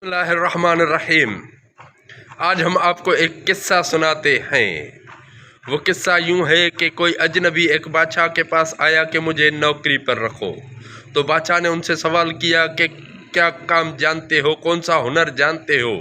बिस्मिल्लाहिर्रहमानिर्रहीम। आज हम आपको एक किस्सा सुनाते हैं। वो किस्सा यूं है कि कोई अजनबी एक बादशाह के पास आया कि मुझे नौकरी पर रखो। तो बादशाह ने उनसे सवाल किया कि क्या काम जानते हो, कौन सा हुनर जानते हो।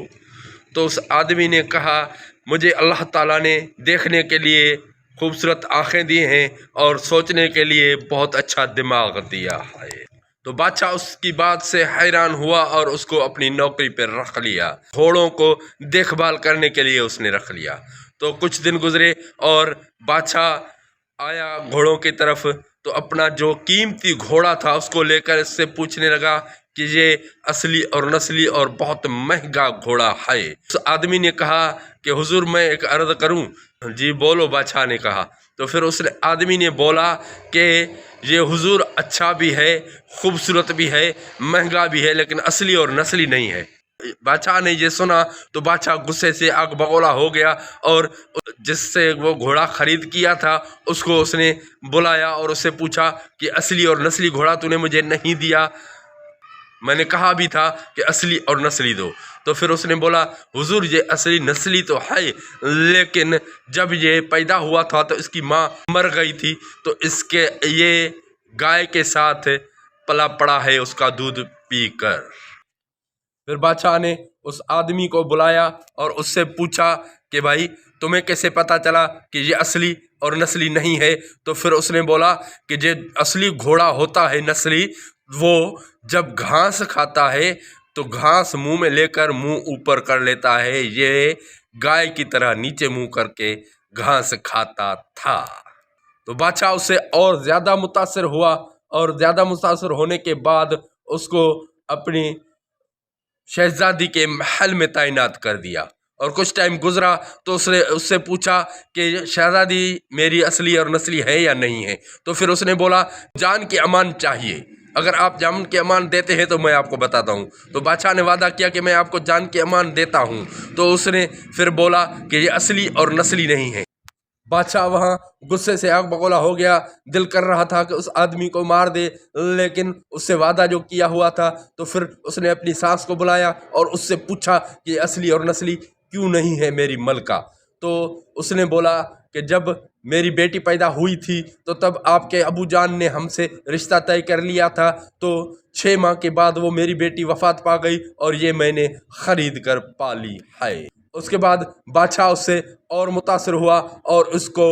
तो उस आदमी ने कहा, मुझे अल्लाह ताला ने देखने के लिए खूबसूरत आँखें दी हैं और सोचने के लिए बहुत अच्छा दिमाग दिया है। तो बादशाह उसकी बात से हैरान हुआ और उसको अपनी नौकरी पर रख लिया। घोड़ों को देखभाल करने के लिए उसने रख लिया। तो कुछ दिन गुजरे और बादशाह आया घोड़ों की तरफ, तो अपना जो कीमती घोड़ा था उसको लेकर इससे पूछने लगा कि ये असली और नस्ली और बहुत महंगा घोड़ा है। उस आदमी ने कहा कि हुजूर मैं एक अर्ज करूं। जी बोलो, बादशाह ने कहा। तो फिर उस आदमी ने बोला कि ये हुजूर अच्छा भी है, खूबसूरत भी है, महंगा भी है, लेकिन असली और नस्ली नहीं है। बादशाह ने ये सुना तो बादशाह गुस्से से आग बगोला हो गया और जिससे वो घोड़ा खरीद किया था उसको उसने बुलाया और उससे पूछा कि असली और नस्ली घोड़ा तूने मुझे नहीं दिया, मैंने कहा भी था कि असली और नस्ली दो। तो फिर उसने बोला, हुजूर ये असली नस्ली तो है, लेकिन जब ये पैदा हुआ था तो इसकी माँ मर गई थी, तो इसके ये गाय के साथ पला पड़ा है उसका दूध पीकर। फिर बादशाह ने उस आदमी को बुलाया और उससे पूछा कि भाई तुम्हें कैसे पता चला कि ये असली और नस्ली नहीं है। तो फिर उसने बोला कि ये असली घोड़ा होता है नस्ली, वो जब घास खाता है तो घास मुंह में लेकर मुंह ऊपर कर लेता है, ये गाय की तरह नीचे मुंह करके घास खाता था। तो बादशाह उससे और ज़्यादा मुतासिर हुआ और ज़्यादा मुतासिर होने के बाद उसको अपनी शहजादी के महल में तैनात कर दिया। और कुछ टाइम गुजरा तो उसने उससे पूछा कि शहजादी मेरी असली और नस्ली है या नहीं है। तो फिर उसने बोला, जान की अमान चाहिए, अगर आप जान की अमान देते हैं तो मैं आपको बताता हूँ। तो बादशाह ने वादा किया कि मैं आपको जान की अमान देता हूँ। तो उसने फिर बोला कि ये असली और नस्ली नहीं है। बादशाह वहाँ गुस्से से आग बगोला हो गया, दिल कर रहा था कि उस आदमी को मार दे, लेकिन उससे वादा जो किया हुआ था। तो फिर उसने अपनी सास को बुलाया और उससे पूछा कि असली और नस्ली क्यों नहीं है मेरी मलका। तो उसने बोला कि जब मेरी बेटी पैदा हुई थी तो तब आपके अबू जान ने हमसे रिश्ता तय कर लिया था, तो 6 माह के बाद वो मेरी बेटी वफात पा गई और ये मैंने ख़रीद कर पाली है। उसके बाद बादशाह उससे और मुतासिर हुआ और उसको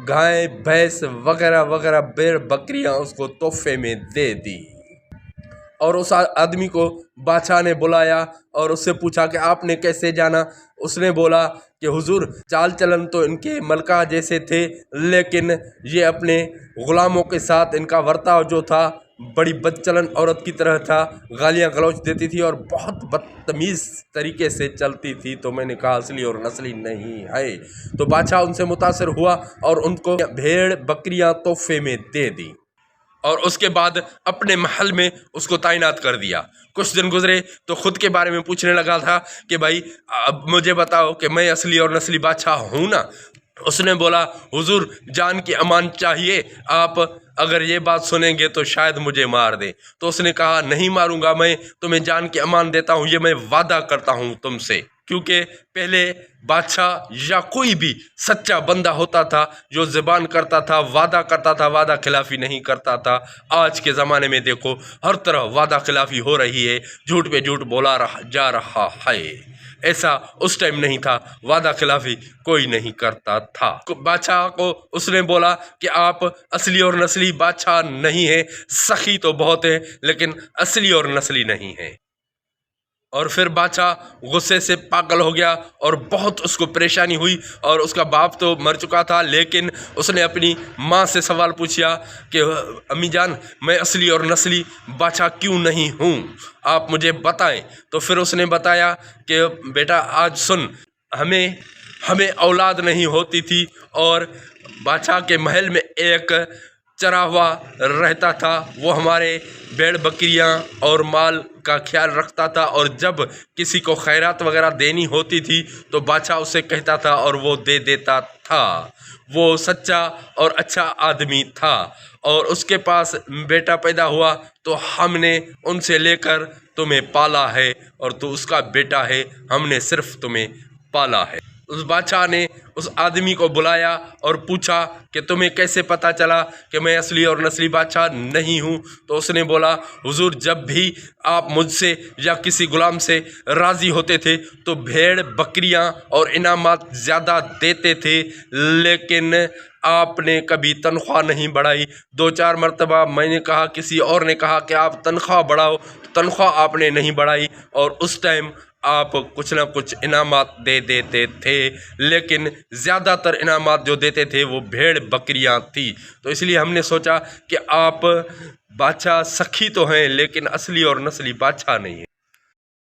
गाय भैंस वगैरह वगैरह भेड़ बकरियां उसको तोहफे में दे दी। और उस आदमी को बादशाह ने बुलाया और उससे पूछा कि आपने कैसे जाना। उसने बोला कि हुजूर चाल चलन तो इनके मलका जैसे थे, लेकिन ये अपने ग़ुलामों के साथ इनका बर्ताव जो था बड़ी बदचलन औरत की तरह था, गालियाँ गलौच देती थी और बहुत बदतमीज़ तरीके से चलती थी। तो मैंने कहा असली और नस्ली नहीं है। तो बादशाह उनसे मुतासिर हुआ और उनको भेड़ बकरियाँ तोहफे में दे दी और उसके बाद अपने महल में उसको तैनात कर दिया। कुछ दिन गुजरे तो ख़ुद के बारे में पूछने लगा था कि भाई अब मुझे बताओ कि मैं असली और नस्ली बादशाह हूँ ना। उसने बोला, हुजूर जान की अमान चाहिए, आप अगर ये बात सुनेंगे तो शायद मुझे मार दे। तो उसने कहा, नहीं मारूंगा, मैं तुम्हें जान की अमान देता हूँ, ये मैं वादा करता हूँ तुमसे। क्योंकि पहले बादशाह या कोई भी सच्चा बंदा होता था जो ज़बान करता था, वादा करता था, वादा खिलाफ़ी नहीं करता था। आज के ज़माने में देखो हर तरह वादा खिलाफ़ी हो रही है, झूठ पे झूठ बोला जा रहा है। ऐसा उस टाइम नहीं था, वादा खिलाफ़ी कोई नहीं करता था। बादशाह को उसने बोला कि आप असली और नस्ली बादशाह नहीं हैं, सखी तो बहुत हैं लेकिन असली और नस्ली नहीं हैं। और फिर बादशाह गुस्से से पागल हो गया और बहुत उसको परेशानी हुई। और उसका बाप तो मर चुका था, लेकिन उसने अपनी माँ से सवाल पूछा कि अम्मी जान मैं असली और नस्ली बादशाह क्यों नहीं हूँ, आप मुझे बताएं। तो फिर उसने बताया कि बेटा आज सुन, हमें औलाद नहीं होती थी और बादशाह के महल में एक चरावा रहता था, वो हमारे भेड़ बकरियां और माल का ख्याल रखता था। और जब किसी को खैरात वगैरह देनी होती थी तो बादशाह उसे कहता था और वो दे देता था। वो सच्चा और अच्छा आदमी था। और उसके पास बेटा पैदा हुआ तो हमने उनसे लेकर تمہیں پالا ہے اور تو اس کا بیٹا ہے، ہم نے صرف تمہیں پالا ہے۔ اس بادشاہ نے اس آدمی کو بلایا اور پوچھا کہ تمہیں کیسے پتہ چلا کہ میں اصلی اور نسلی بادشاہ نہیں ہوں؟ تو اس نے بولا، حضور جب بھی آپ مجھ سے یا کسی غلام سے راضی ہوتے تھے تو بھیڑ بکریاں اور انعامات زیادہ دیتے تھے، لیکن آپ نے کبھی تنخواہ نہیں بڑھائی۔ 2-4 مرتبہ میں نے کہا، کسی اور نے کہا کہ آپ تنخواہ بڑھاؤ، تو تنخواہ آپ نے نہیں بڑھائی، اور اس ٹائم آپ کچھ نہ کچھ انعامات دے دیتے تھے، لیکن زیادہ تر انعامات جو دیتے تھے وہ بھیڑ بکریاں تھی۔ تو اس لیے ہم نے سوچا کہ آپ بادشاہ سخی تو ہیں لیکن اصلی اور نسلی بادشاہ نہیں ہیں۔